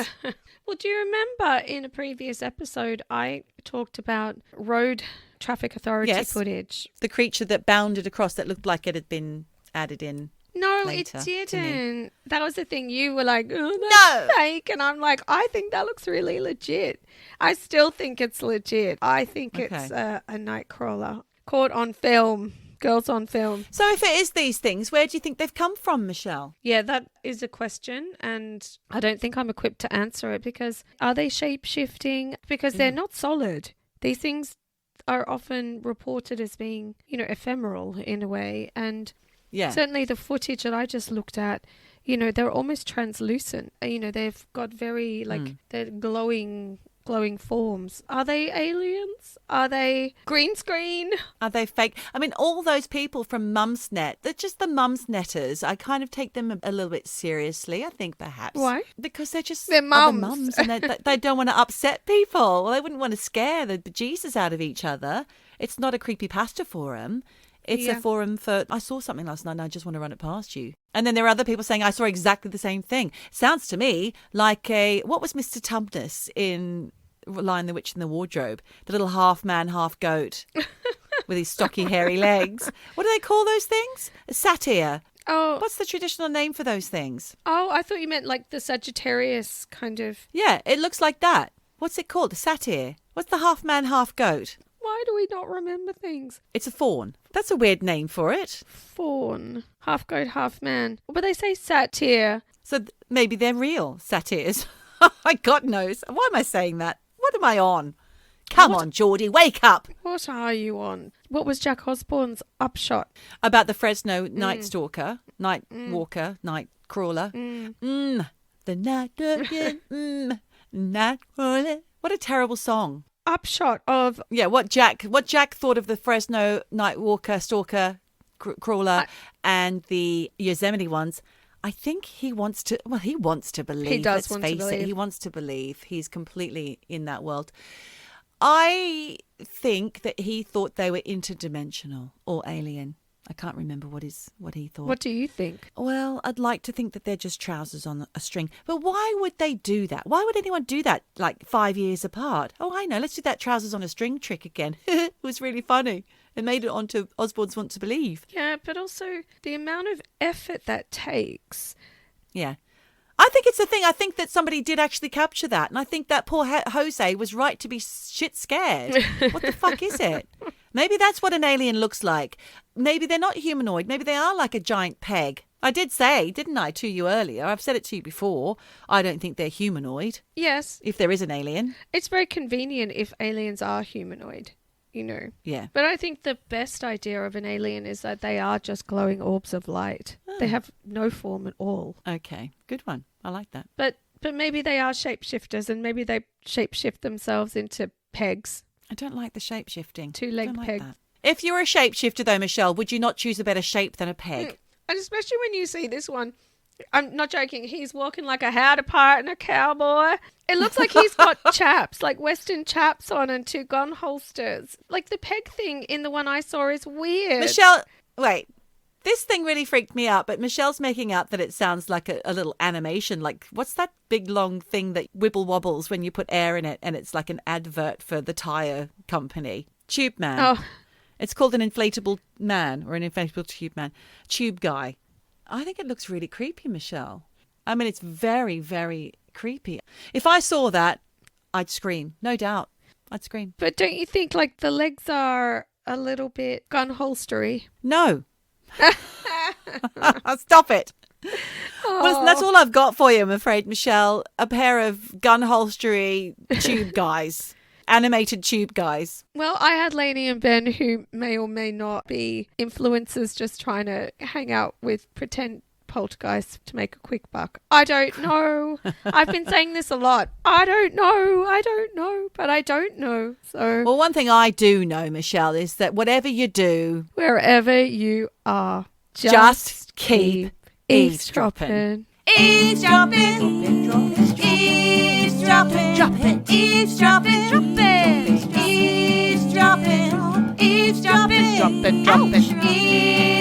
Well, do you remember in a previous episode, I talked about road traffic authority footage? The creature that bounded across that looked like it had been added in. No, later it to me. didn't. That was the thing. You were like, oh, that's fake. And I'm like, I think that looks really legit. I still think it's legit. I think it's a night crawler. Caught on film. Girls on film. So if it is these things, where do you think they've come from, Michelle? Yeah, that is a question. And I don't think I'm equipped to answer it because are they shape-shifting? Because they're not solid. These things are often reported as being, ephemeral in a way. And certainly the footage that I just looked at, they're almost translucent. They've got very, they're glowing forms. Are they aliens? Are they green screen? Are they fake? I mean, all those people from Mumsnet, they're just the Mumsnetters. I kind of take them a little bit seriously, I think, perhaps. Why? Because they're just they're other mums. mums and they don't want to upset people. They wouldn't want to scare the bejesus out of each other. It's not a creepypasta forum. It's a forum for, I saw something last night and I just want to run it past you. And then there are other people saying, I saw exactly the same thing. Sounds to me like what was Mr. Tubness in Lion the Witch in the Wardrobe, the little half man, half goat with his stocky, hairy legs. What do they call those things? A satyr. Oh, What's the traditional name for those things? I thought you meant like the Sagittarius kind of. Yeah, it looks like that. What's it called? A satyr. What's the half man, half goat? Why do we not remember things? It's a fawn. That's a weird name for it. Fawn, half goat, half man. But they say satyr. So maybe they're real satyrs. God knows. Why am I saying that? What am I on? Come on, Geordie, wake up. What are you on? What was Jack Osbourne's upshot? About the Fresno night stalker, night walker, night crawler. The night walking, night crawler. What a terrible song. Upshot of Yeah, what Jack thought of the Fresno night walker, stalker, crawler, and the Yosemite ones. I think he wants to believe. He does Let's want to face believe. it. He wants to believe. He's completely in that world. I think that he thought they were interdimensional or alien. I can't remember what he thought. what do you think? Well, I'd like to think that they're just trousers on a string. But why would they do that? Why would anyone do that like 5 years apart? Oh, I know. Let's do that trousers on a string trick again. It was really funny. It made it onto Osbournes Want To Believe. Yeah, but also the amount of effort that takes. Yeah. I think it's a thing. I think that somebody did actually capture that. And I think that poor Jose was right to be shit scared. What the fuck is it? Maybe that's what an alien looks like. Maybe they're not humanoid. Maybe they are like a giant peg. I did say, didn't I, to you earlier? I've said it to you before. I don't think they're humanoid, Yes, if there is an alien. it's very convenient if aliens are humanoid, you know. Yeah. But I think the best idea of an alien is that they are just glowing orbs of light. They have no form at all. Okay. Good one. I like that. But maybe they are shapeshifters and maybe they shapeshift themselves into pegs. I don't like the shape shifting. Two-legged Like peg. that. If you're a shapeshifter, though, Michelle, would you not choose a better shape than a peg? And especially when you see this one, I'm not joking, he's walking like a howdy part and a cowboy. It looks like he's got chaps, like Western chaps on and two gun holsters. Like the peg thing in the one I saw is weird. Michelle, wait. This thing really freaked me out, but Michelle's making out that it sounds like a little animation. Like, what's that big long thing that wibble wobbles when you put air in it and it's like an advert for the tyre company? Tube man. Oh, It's called an inflatable man or an inflatable tube man. Tube guy. I think it looks really creepy, Michelle. I mean, it's very, very creepy. If I saw that, I'd scream. No doubt. I'd scream. but don't you think like the legs are a little bit gun holstery? No. Stop it. Well, listen, that's all I've got for you, I'm afraid, Michelle. A pair of gun holstery tube guys. Animated tube guys. Well, I had Lainey Ben who may or may not be influencers just trying to hang out with pretend poltergeists to make a quick buck. I don't know. I've been saying this a lot. I don't know, but I don't know. So Well, one thing I do know, Michelle, is that whatever you do, wherever you are, just keep eavesdropping. eavesdropping. Eavesdropping. Dropping. Eavesdropping. Dropping. Eavesdropping. Eavesdropping. Dropping. Eavesdropping.